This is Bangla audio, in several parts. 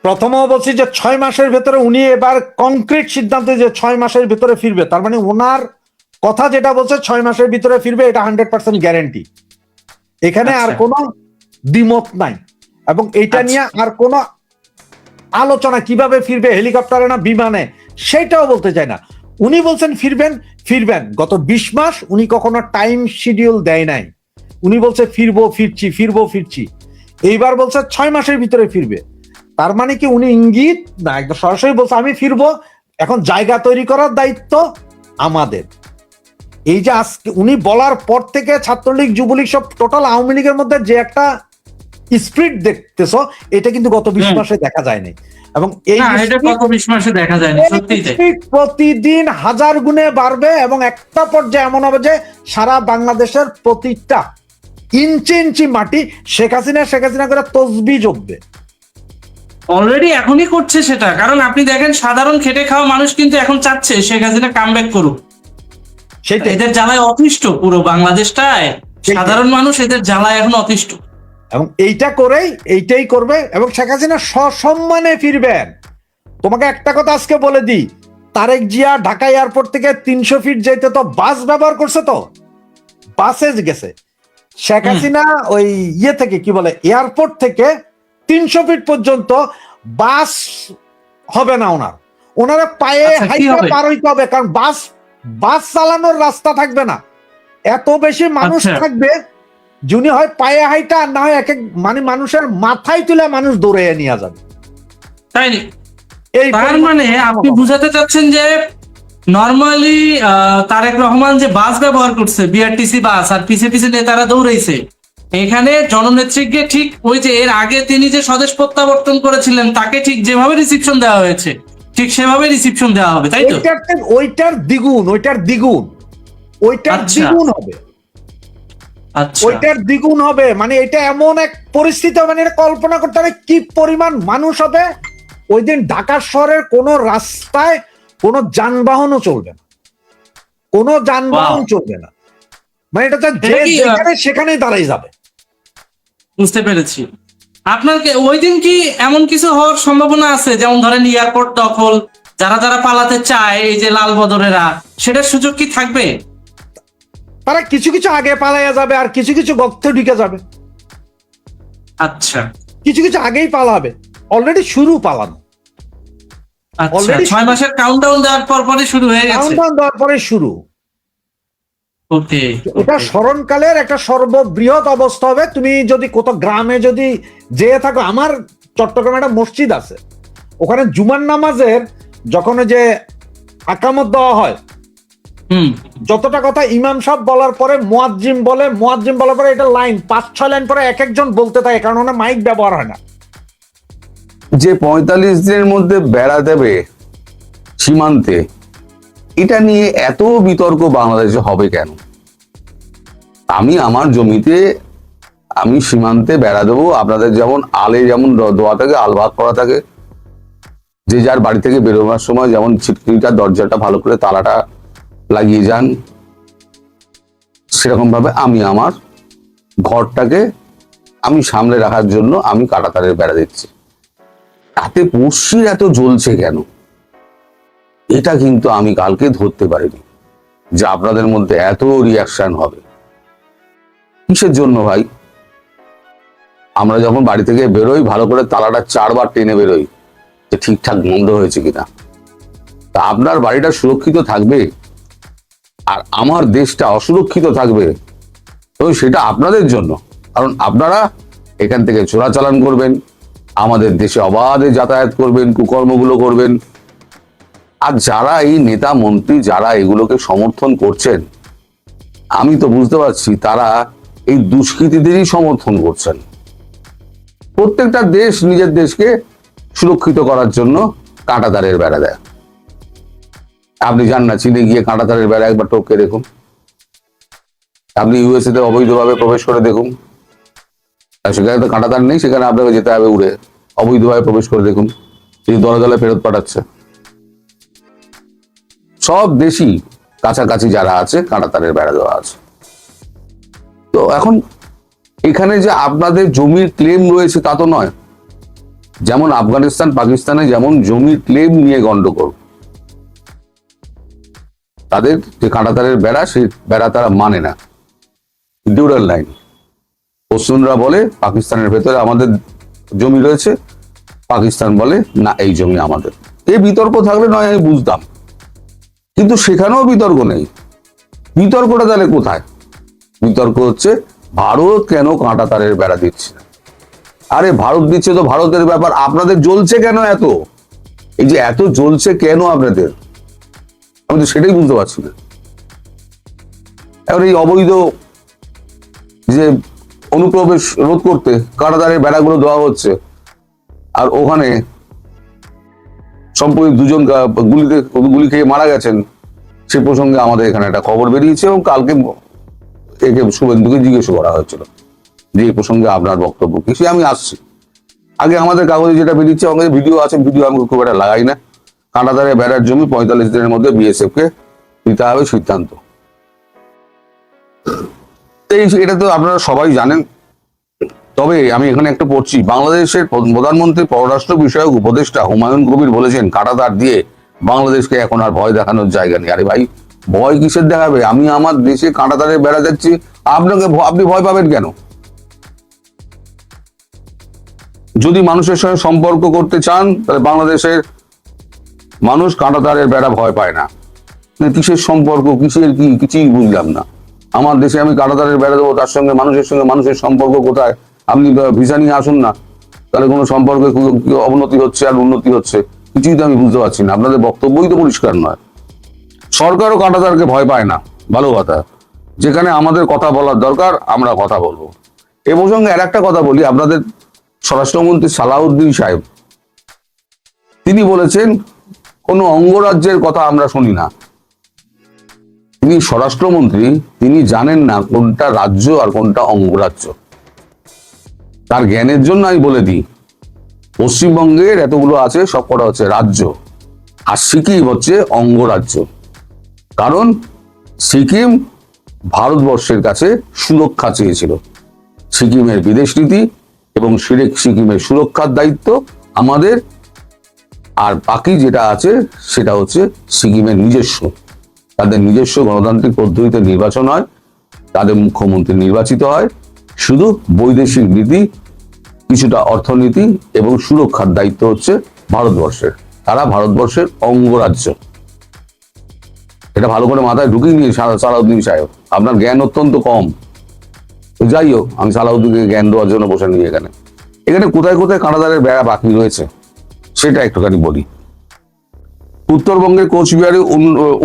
প্রথমেও বলছি যে 6 মাসের ভেতরে উনি এবার কংক্রিট সিদ্ধান্ত যে 6 মাসের ভিতরে ফিরবে, তার মানে ওনার কথা যেটা বলছে 6 মাসের ভিতরে ফিরবে, এটা 100% গ্যারেন্টি। এখানে আর কোনো দ্বিমত নাই, এবং এইটা নিয়ে আর কোনো আলোচনা কিভাবে ফিরবে, হেলিকপ্টারে না বিমানে, সেটাও বলতে চাই না। উনি বলছেন ফিরবেন ফিরবেন। গত 20 মাস উনি কখনো টাইম শিডিউল দেয় নাই। উনি বলছে ফিরবো ফিরছি ফিরবো ফিরছি, এইবার বলছে 6 মাসের ভিতরে ফিরবে। তার মানে কি উনি ইঙ্গিত না একদম সরাসরি বলছে আমি ফিরবো, এখন জায়গা তৈরি করার দায়িত্ব আমাদের। এই যে আজকে উনি বলার পর থেকে ছাত্রলীগ যুবলীগ সব টোটাল আওয়ামী লীগের মধ্যে যে একটা স্পিরিট দেখতেছো, এটা কিন্তু গত 20 মাসে দেখা যায়নি। এবং এই প্রতিদিন হাজার গুণে বাড়বে, এবং একটা পর্যায়ে এমন হবে যে সারা বাংলাদেশের প্রতিটা ইঞ্চি ইঞ্চি মাটি শেখ হাসিনা করে তসবিহ জপবে। অলরেডি এখনই করছে সেটা, কারণ আপনি দেখেন সাধারণ খেটে খাওয়া মানুষ কিন্তু এখন চাচ্ছে শেখ হাসিনা কামব্যাক করুক। সেটা এদের জ্বালায় অতিষ্ঠ, পুরো বাংলাদেশটায় সাধারণ মানুষ এদের জ্বালায় এখন অতিষ্ঠ, এবং এইটাই করবে, এবং শেখ হাসিনা সসম্মানে ফিরবেন। তোমাকে একটা কথা আজকে বলে দিই, তারেক জিয়া ঢাকা এয়ারপোর্ট থেকে 300 ফিট যেতে তো বাস ব্যবহার করছে, তো বাসে গেছে। শেখ হাসিনা ওই থেকে কি বলে এয়ারপোর্ট থেকে 300 ফিট পর্যন্ত বাস হবে না, ওনারা পায়ে হাইটা পার হইতে হবে, কারণ বাস চালানোর রাস্তা থাকবে না, এত বেশি মানুষ থাকবে। যিনি হয় পায়ে হাইটা, আর না হয় এক এক মানে মানুষের মাথায় তুলে মানুষ দৌড়ে নিয়ে যাবে। তাই তার মানে আপনি বুঝাতে চাচ্ছেন যে নরমালি তারেক রহমান যে বাস ব্যবহার করছে, বিআরটিসি বাস, আর পিছে পিছে নেতারা দৌড়াইছে, এখানে জননেত্রীকে ঠিক ওই যে এর আগে তিনি যে স্বদেশ প্রত্যাবর্তন করেছিলেন তাকে ঠিক যেভাবে রিসিপশন দেওয়া হয়েছে ঠিক সেভাবে রিসিপশন দেওয়া হবে, তাই তো? ওইটার দ্বিগুণ হবে, ওইটার দ্বিগুণ হবে। মানে এটা এমন এক পরিস্থিতি, মানে এটা কল্পনা করতে হবে কি পরিমাণ মানুষ হবে ওই দিন। ঢাকা শহরের কোন রাস্তায় কোনো যানবাহনও চলবে না, কোনো যানবাহন চলবে না, মানে এটা যেখানে সেখানেই দাঁড়াই যাবে। বুঝতে পেরেছি। আপনার ওই দিন কি এমন কিছু হওয়ার সম্ভাবনা আছে, যেমন ধরেন এয়ারপোর্ট দখল, যারা যারা পালাতে চায়, এই যে লাল বদরেরা, সেটার সুযোগ কি থাকবে? তারা কিছু কিছু আগে পালাইয়া যাবে, আর কিছু কিছু গর্তে ঢুকে যাবে। আচ্ছা, কিছু কিছু আগেই পালাবে, অলরেডি শুরু পালানো। অলরেডি 6 মাসের কাউন্টডাউন দেওয়ার পরে শুরু হয়ে গেছে। কাউন্টডাউন দেওয়ার পরে শুরু। ওকে, এটা স্মরণকালের একটা সর্ববৃহৎ অবস্থা হবে। তুমি যদি কোথাও গ্রামে যদি যেয়ে থাকো, আমার চট্টগ্রামে একটা মসজিদ আছে, ওখানে জুমার নামাজের যখন যে আকামত দেওয়া হয়, যতটা কথা ইমাম সাহেব বলার পরে মুয়াজ্জিম বলার পরে এটা লাইন 5-6 লাইন পরে এক একজন বলতে থাকে, কারণ ওখানে মাইক ব্যবহার হয় না। যে 45 দিনের মধ্যে বেড়া দেবে সীমান্তে, এটা নিয়ে এত বিতর্ক বাংলাদেশে হবে কেন? আমি আমার জমিতে আমি সীমান্তে বেড়া দেবো, আপনাদের যেমন আলে যেমন দোয়া থাকে, আল ভাগ করা থাকে, যে যার বাড়ি থেকে বেরোনোর সময় যেমন ছিটকিটা দরজাটা ভালো করে তালাটা লাগিয়ে যান, সেরকম ভাবে আমি আমার ঘরটাকে আমি সামলে রাখার জন্য আমি কাঁটাতারের বেড়া দিচ্ছি। তাতে পড়শির এত জ্বলছে কেন? এটা কিন্তু আমি কালকে ধরতে পারিনি যে আপনাদের মধ্যে এত রিয়াকশন হবে। কিসের জন্য ভাই? আমরা যখন বাড়ি থেকে বেরোই ভালো করে তালাটা 4 বার টেনে বেরোই যে ঠিকঠাক বন্ধ হয়েছে কিনা। তা আপনার বাড়িটা সুরক্ষিত থাকবে আর আমার দেশটা অসুরক্ষিত থাকবে, তো সেটা আপনাদের জন্য, কারণ আপনারা এখান থেকে চোরাচালান করবেন, আমাদের দেশে অবাধে যাতায়াত করবেন, কুকর্মগুলো করবেন। আর যারা এই নেতা মন্ত্রী যারা এগুলোকে সমর্থন করছেন, আমি তো বুঝতে পারছি তারা এই দুষ্কৃতীদেরই সমর্থন করছেন। প্রত্যেকটা দেশ নিজের দেশকে সুরক্ষিত করার জন্য কাঁটাতারের বেড়া দেয়। আপনি যান না চীনে গিয়ে কাঁটাতারের বেড়া একবার টপকে দেখুন, আপনি ইউএসএ তে অবৈধভাবে প্রবেশ করে দেখুন, সেখানে তো কাঁটাতার নেই, সেখানে আপনাকে যেতে হবে উড়ে, অবৈধভাবে প্রবেশ করে দেখুন, তিনি দলে দলে ফেরত পাঠাচ্ছে। সব দেশই কাছাকাছি যারা আছে কাঁটাতারের বেড়া দেওয়া আছে। তো এখন এখানে যে আপনাদের জমির ক্লেম রয়েছে তা তো নয়, যেমন আফগানিস্তান পাকিস্তানে যেমন জমির ক্লেম নিয়ে গন্ডগোল, তাদের যে কাঁটাতারের বেড়া, সেই বেড়া তারা মানে না, ডিউরাল লাইন। পশ্চিমরা বলে পাকিস্তানের ভেতরে আমাদের জমি রয়েছে, পাকিস্তান বলে না এই জমি আমাদের। এই বিতর্ক থাকলে নয় আমি বুঝতাম, কিন্তু সেখানেও বিতর্ক নেই। বিতর্কটা তাহলে কোথায়? বিতর্ক হচ্ছে ভারত কেন কাঁটাতারের বেড়া দিচ্ছে না। আরে ভারত দিচ্ছে তো ভারতের ব্যাপার, আপনাদের জ্বলছে কেন এত? এই যে এত জ্বলছে কেন আপনাদের, আমি তো সেটাই বুঝতে পারছি না। এখন এই অবৈধ যে অনুপ্রবেশ রোধ করতে কাঁটাতারের বেড়াগুলো দেওয়া হচ্ছে, আর ওখানে সম্প্রতি দুজন গুলি খেয়ে মারা গেছেন, সে প্রসঙ্গে আমাদের এখানে একটা খবর বেরিয়েছে, এবং কালকে একে শুভেন্দুকে জিজ্ঞেস করা হয়েছিল যে এই প্রসঙ্গে আপনার বক্তব্য কি। সে আমি আসছি। আগে আমাদের কাগজে যেটা বেরিয়েছে, আমাদের ভিডিও আছে, ভিডিও আমি খুব একটা লাগাই না। কাঁটাতারের বেড়ার জমি 45 দিনের মধ্যে বিএসএফ কে নিতে হবে সিদ্ধান্ত। এটা তো আপনারা সবাই জানেন। তবে আমি এখানে একটা পড়ছি, বাংলাদেশের প্রধানমন্ত্রী পররাষ্ট্র বিষয়ক উপদেষ্টা হুমায়ুন কবির বলেছেন, কাঁটাতার দিয়ে বাংলাদেশকে এখন আর ভয় দেখানোর জায়গা নেই। আরে ভাই, ভয় কিসের দেখাবে? আমি আমার দেশে কাঁটাতারের বেড়া যাচ্ছি, আপনি ভয় পাবেন কেন? যদি মানুষের সঙ্গে সম্পর্ক করতে চান, তাহলে বাংলাদেশের মানুষ কাঁটাতারের বেড়া ভয় পায় না। কিসের সম্পর্ক, কিসের কি, কিছুই বুঝলাম না। আমার দেশে আমি কাঁটাতারের বেড়া দেবো, তার সঙ্গে মানুষের সম্পর্ক কোথায়? আপনি ভিসা নিয়ে আসুন না, তাহলে কোনো সম্পর্কে অবনতি হচ্ছে আর উন্নতি হচ্ছে, কিছুই তো আমি বুঝতে পারছি না। আপনাদের বক্তব্যই তো পরিষ্কার নয়। সরকারও কাঁটাতারকে ভয় পায় না, ভালো কথা। যেখানে আমাদের কথা বলার দরকার আমরা কথা বলবো। এ প্রসঙ্গে আর একটা কথা বলি, আপনাদের স্বরাষ্ট্রমন্ত্রী সালাউদ্দিন সাহেব তিনি বলেছেন কোনো অঙ্গরাজ্যের কথা আমরা শুনি না। তিনি স্বরাষ্ট্রমন্ত্রী, তিনি জানেন না কোনটা রাজ্য আর কোনটা অঙ্গরাজ্য। তার জ্ঞানের জন্য আমি বলে দিই, পশ্চিমবঙ্গের এতগুলো আছে সবকটা হচ্ছে রাজ্য, আর সিকিম হচ্ছে অঙ্গরাজ্য। কারণ সিকিম ভারতবর্ষের কাছে সুরক্ষা চেয়েছিল। সিকিমের বিদেশ নীতি এবং সিকিমের সুরক্ষার দায়িত্ব আমাদের, আর বাকি যেটা আছে সেটা হচ্ছে সিকিমের নিজস্ব। তাদের নিজস্ব গণতান্ত্রিক পদ্ধতিতে নির্বাচন হয়, তাদের মুখ্যমন্ত্রী নির্বাচিত হয়। শুধু বৈদেশিক নীতি, কিছুটা অর্থনীতি এবং সুরক্ষার দায়িত্ব হচ্ছে ভারতবর্ষের। তারা ভারতবর্ষের অঙ্গরাজ্য। এটা ভালো করে মাথায় ঢুকিয়ে নিয়ে সালাউদ্দিন সাহেব, আপনার জ্ঞান অত্যন্ত কম। যাই হোক, আমি সালাউদ্দিনকে জ্ঞান দেওয়ার জন্য বসে নিই এখানে। এখানে কোথায় কোথায় কাঁটাতারের বেড়া বাকি রয়েছে সেটা একটুখানি বলি। উত্তরবঙ্গের কোচবিহারে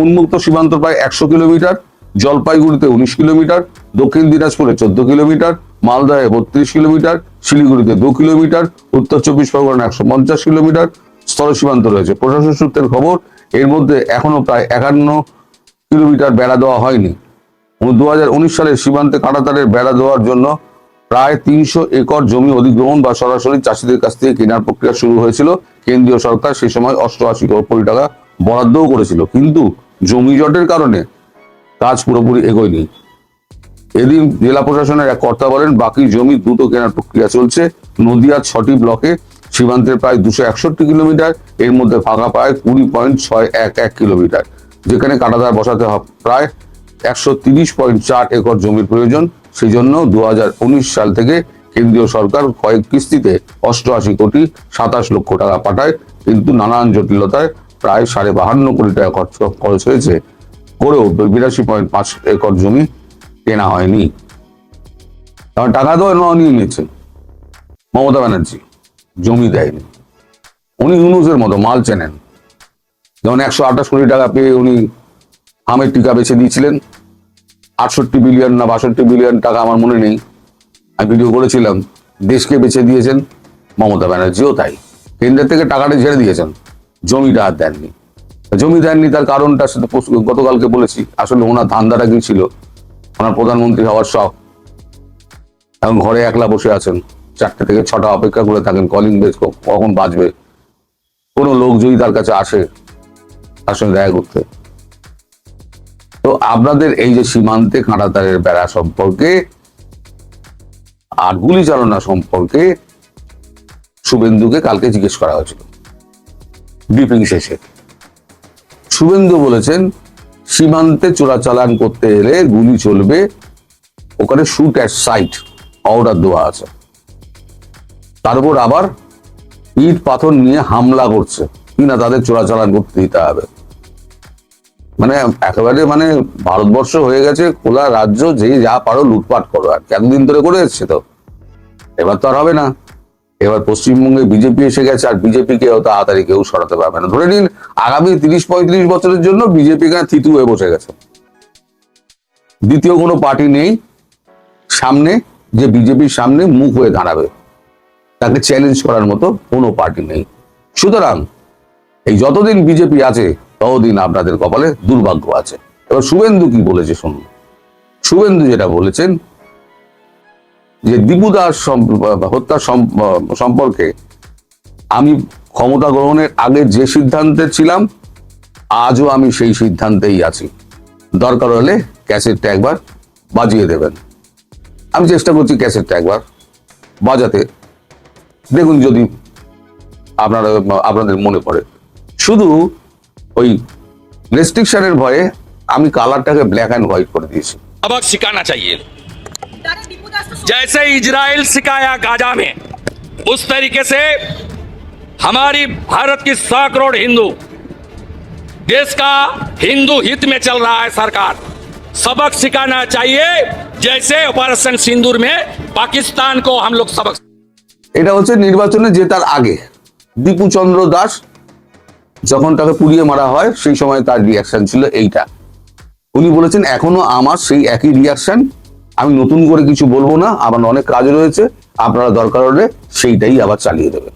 উন্মুক্ত সীমান্ত প্রায় 100 কিলোমিটার, জলপাইগুড়িতে 19 কিলোমিটার, দক্ষিণ দিনাজপুরে 14 কিলোমিটার, মালদায় 32 কিলোমিটার, শিলিগুড়িতে 2 কিলোমিটার, উত্তর 24 পরগনা 150 কিলোমিটার স্থল সীমান্ত রয়েছে। প্রশাসন সূত্রের খবর, এর মধ্যে এখনো প্রায় 51 কিলোমিটার বেড়া দেওয়া হয়নি। 2019 সালে সীমান্তে কাঁটাতারের বেড়া দেওয়ার জন্য প্রায় 300 একর জমি অধিগ্রহণ বা সরাসরি চাষিদের কাছ থেকে কেনার প্রক্রিয়া শুরু হয়েছিল। কেন্দ্রীয় সরকার সে সময় 88 কোটি টাকা বরাদ্দও করেছিল, কিন্তু জমি জটের কারণে কাজ পুরোপুরি এগোয়নি। এদিন জেলা প্রশাসনের এক কর্তা বলেন, বাকি জমি দ্রুত কেনার প্রক্রিয়া চলছে। নদিয়ার 6টি ব্লকে সীমান্তের প্রায় 261 কিলোমিটার, এর মধ্যে ফাঁকা পায় 20.611 কিলোমিটার, যেখানে কাঁটাতার বসাতে হবে প্রায় 130.4 একর জমির প্রয়োজন। সেই জন্য 2019 সাল থেকে কেন্দ্রীয় সরকার কয়েক কিস্তিতে 88 কোটি 27 লক্ষ টাকা পাঠায়, কিন্তু নানান জটিলতায় প্রায় 52.5 কোটি টাকা খরচ হয়েছে, করেও 82.5 একর জমি কেনা হয়নি। কারণ টাকা তো নিয়ে নিয়েছেন মমতা ব্যানার্জি, জমি দেয়নি। উনি ইউনূসের মতো মাল চেনেন। যেমন 128 কোটি টাকা পেয়ে উনি আমের টিকা বেছে দিয়েছিলেন, 68 বিলিয়ন না 62 বিলিয়ন টাকা আমার মনে নেই, আমি ভিডিও করেছিলাম। দেশকে বেছে দিয়েছেন মমতা ব্যানার্জিও তাই, কেন্দ্রের থেকে টাকাটা ঝেড়ে দিয়েছেন, জমিটা আর দেননি। জমি দেননি তার কারণটা সেটা গতকালকে বলেছি। আসলে ওনার ধান্দাটা কি ছিল, ওনার প্রধানমন্ত্রী হওয়ার শখ। এখন ঘরে একলা বসে আছেন, 4টে থেকে 6টা অপেক্ষা করে থাকেন কলিং বেল কখন বাজবে, কোনো লোক যদি তার কাছে আসে তার সঙ্গে দেখা করতে। তো আপনাদের এই যে সীমান্তে কাঁটাতারের বেড়া সম্পর্কে আর গুলি চালনা সম্পর্কে শুভেন্দুকে কালকে জিজ্ঞেস করা হয়েছিল ব্রিফিং শেষে। শুভেন্দু বলেছেন সীমান্তে চোরাচালান করতে এলে গুলি চলবে, ওখানে শুট অ্যাট সাইট অর্ডার দেওয়া আছে। তারপর আবার ইট পাথর নিয়ে হামলা করছে কিনা তাদের চোরাচালান করতে দিতে হবে। মানে একেবারে মানে ভারতবর্ষ হয়ে গেছে খোলা রাজ্য, যে যা পারো লুটপাট করো। আর এতদিন ধরে করে এসছে, তো এবার তো আর হবে না। এবার পশ্চিমবঙ্গে বিজেপি এসে গেছে, আর বিজেপি কে তাড়াতাড়ি কেউ সরাতে পারবে না। ধরে নিন আগামী 30-35 বছরের জন্য বিজেপি এখানে থিতু হয়ে বসে গেছে। দ্বিতীয় কোনো পার্টি নেই সামনে যে বিজেপির সামনে মুখ হয়ে দাঁড়াবে, তাকে চ্যালেঞ্জ করার মতো কোনো পার্টি নেই। সুতরাং এই যতদিন বিজেপি আছে ততদিন আপনাদের কপালে দুর্ভাগ্য আছে। এবার শুভেন্দু কি বলেছে শুনুন। শুভেন্দু যেটা বলেছেন যে দীপু দাস হত্যা সম্পর্কে আমি ক্ষমতা গ্রহণের আগে যে সিদ্ধান্তে ছিলাম আজও আমি সেই সিদ্ধান্তেই আছি, দরকার হলে ক্যাসেটটা একবার বাজিয়ে দেবেন। আমি চেষ্টা করছি ক্যাসেটটা একবার বাজাতে, দেখুন যদি আপনাদের মনে পড়ে। শুধু ওই রেস্ট্রিকশনের ভয়ে আমি কালারটাকে ব্ল্যাক অ্যান্ড হোয়াইট করে দিয়েছি। सबक सिखाना चाहिए। जैसे इजराइल सिखाया गाजा में, उस तरीके से हमारी भारत की 100 करोड़ हिंदू, देश का हिंदू हित में चल रहा है सरकार, सबक सिखाना चाहिए। जैसे ऑपरेशन सिंदूर में पाकिस्तान को हम लोग सबक। এটা হচ্ছে নির্বাচনে জেতার আগে দীপু চন্দ্র দাস যখন তাকে পুড়িয়ে মারা হয় সেই সময় তার রিয়াকশন ছিল এইটা। উনি বলেছেন এখনো আমার সেই একই রিয়াকশন, আমি নতুন করে কিছু বলবো না, আমার অনেক কাজ রয়েছে, আপনারা দরকার হলে সেইটাই আবার চালিয়ে দেবেন।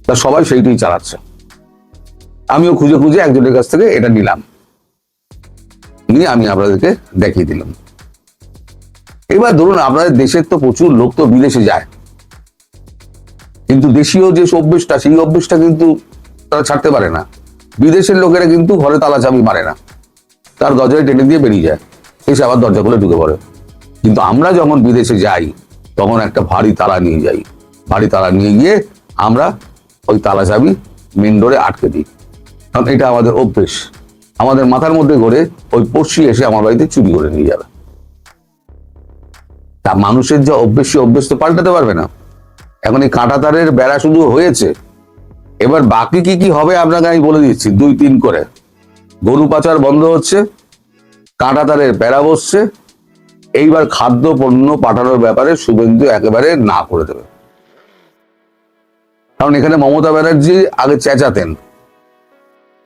তা সবাই সেইটাই চালাচ্ছে। আমিও খুঁজে খুঁজে একজনের কাছ থেকে এটা নিলাম, নিয়ে আমি আপনাদেরকে দেখিয়ে দিলাম। এবার ধরুন আপনাদের দেশের তো প্রচুর লোক তো বিদেশে যায়, কিন্তু দেশীয় যে অভ্যেসটা সেই অভ্যেসটা কিন্তু তারা ছাড়তে পারে না। বিদেশের লোকেরা কিন্তু ঘরে তালা চাবি মারে না, তার দরজায় টেনে দিয়ে বেরিয়ে যায়, এসে আবার দরজা খুলে ঢুকে পড়ে। কিন্তু আমরা যখন বিদেশে যাই তখন একটা ভারী তালা নিয়ে যাই, ভারী তালা নিয়ে গিয়ে আমরা ওই তালা চাবি মেন ডোরে আটকে দিই, কারণ এটা আমাদের অভ্যেস। আমাদের মাথার মধ্যে করে ওই পড়শি এসে আমার বাড়িতে চুরি করে নিয়ে যাবে। তা মানুষের যে অভ্যেস সে অভ্যেস তো পাল্টাতে পারবে না। এখন এই কাঁটাতারের বেড়া শুধু হয়েছে, এবার বাকি কি কি হবে আপনাকে আমি বলে দিচ্ছি 2-3 করে। গরু পাচার বন্ধ হচ্ছে, কাঁটাতারের বেড়া বসছে, এইবার খাদ্য পণ্য পাঠানোর ব্যাপারে শুভেন্দু একেবারে না করে দেবে। কারণ এখানে মমতা ব্যানার্জি আগে চেঁচাতেন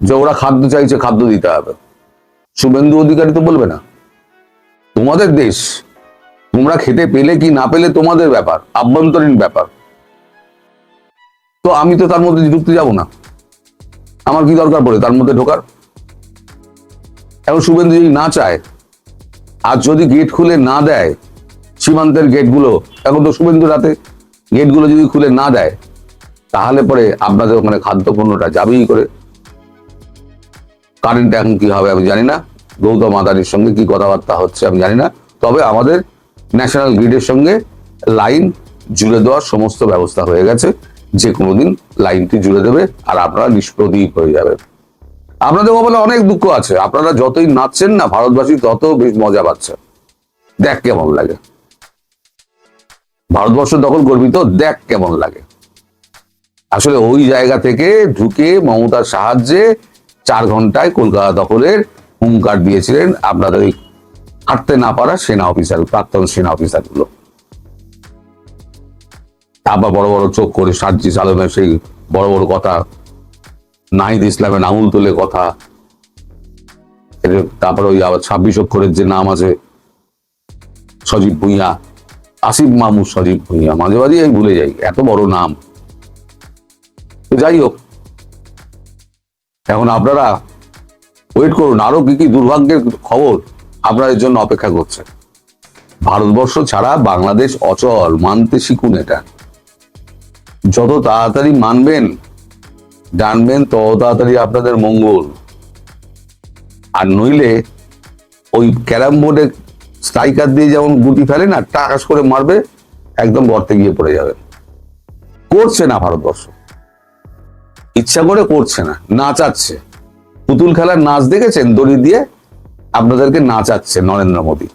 যে ওরা খাদ্য চাইছে, খাদ্য দিতে হবে। শুভেন্দু অধিকারী তো বলবে না, তোমাদের দেশ, তোমরা খেতে পেলে কি না পেলে তোমাদের ব্যাপার, আভ্যন্তরীণ ব্যাপার। তো আমি তো তার মধ্যে ঢুকতে যাব না, আমার কি দরকার পড়ে তার মধ্যে ঢোকার। এখন শুভেন্দু যদি না চায়, আর যদি গেট খুলে না দেয় সীমান্তের গেটগুলো, এখন তো শুভেন্দু রাতে গেটগুলো যদি খুলে না দেয়, তাহলে পরে আপনাদের ওখানে খাদ্যপণ্যটা যাবেই করে। কারেন্ট এখন কি হবে আমি জানি না, গৌতম আদানির সঙ্গে কি কথাবার্তা হচ্ছে আমি জানি না, তবে আমাদের ন্যাশনাল গ্রিডের সঙ্গে লাইন জুড়ে দেওয়ার সমস্ত ব্যবস্থা হয়ে গেছে। যে কোনো দিন লাইনটি জুড়ে দেবে আর আপনারা নিষ্প্রদীপ হয়ে যাবে। আপনাদের কপালে অনেক দুঃখ আছে, আপনারা যতই নাচছেন না ভারতবাসী তত বেশ মজা পাচ্ছে। দেখ কেমন লাগে, ভারতবর্ষ তখন গর্বিত, দেখ কেমন লাগে। আসলে ওই জায়গা থেকে ঢুকে মমতার সাহায্যে 4 ঘন্টায় কলকাতা দখলের হুঙ্কার দিয়েছিলেন আপনাদের ওই হাঁটতে না পারা সেনা অফিসার, প্রাক্তন সেনা অফিসার গুলো। তারপর বড় বড় চোখ করে সার্জিস আলমের সেই বড় বড় কথা, নাহিদ ইসলামের আঙুল তুলে কথা, তারপরে ওই আবার 26 অক্ষরের যে নাম আছে সজীব ভুঁইয়া, আসিফ মাহমুদ সজীব ভুঁইয়া, মাঝে মাঝে আমি ভুলে যাই এত বড় নাম। তো যাই হোক, এখন আপনারা ওয়েট করুন, আরো কি কি দুর্ভাগ্যের খবর আপনাদের জন্য অপেক্ষা করছে। ভারতবর্ষ ছাড়া বাংলাদেশ অচল, মানতে শিখুন। এটা যত তাড়াতাড়ি মানবেন জানবেন তত তাড়াতাড়ি আপনাদের মঙ্গল। আর নইলে ওই ক্যারাম বোর্ডে স্ট্রাইকার দিয়ে যেমন গুটি ফেলে না, টাকাস করে মারবে, একদম গর্তে গিয়ে পড়ে যাবে। করছে না ভারতবর্ষ, ইচ্ছা করে করছে না, নাচাচ্ছে। পুতুল খেলার নাচ দেখেছেন? দড়ি দিয়ে আপনাদেরকে নাচাচ্ছে নরেন্দ্র মোদী।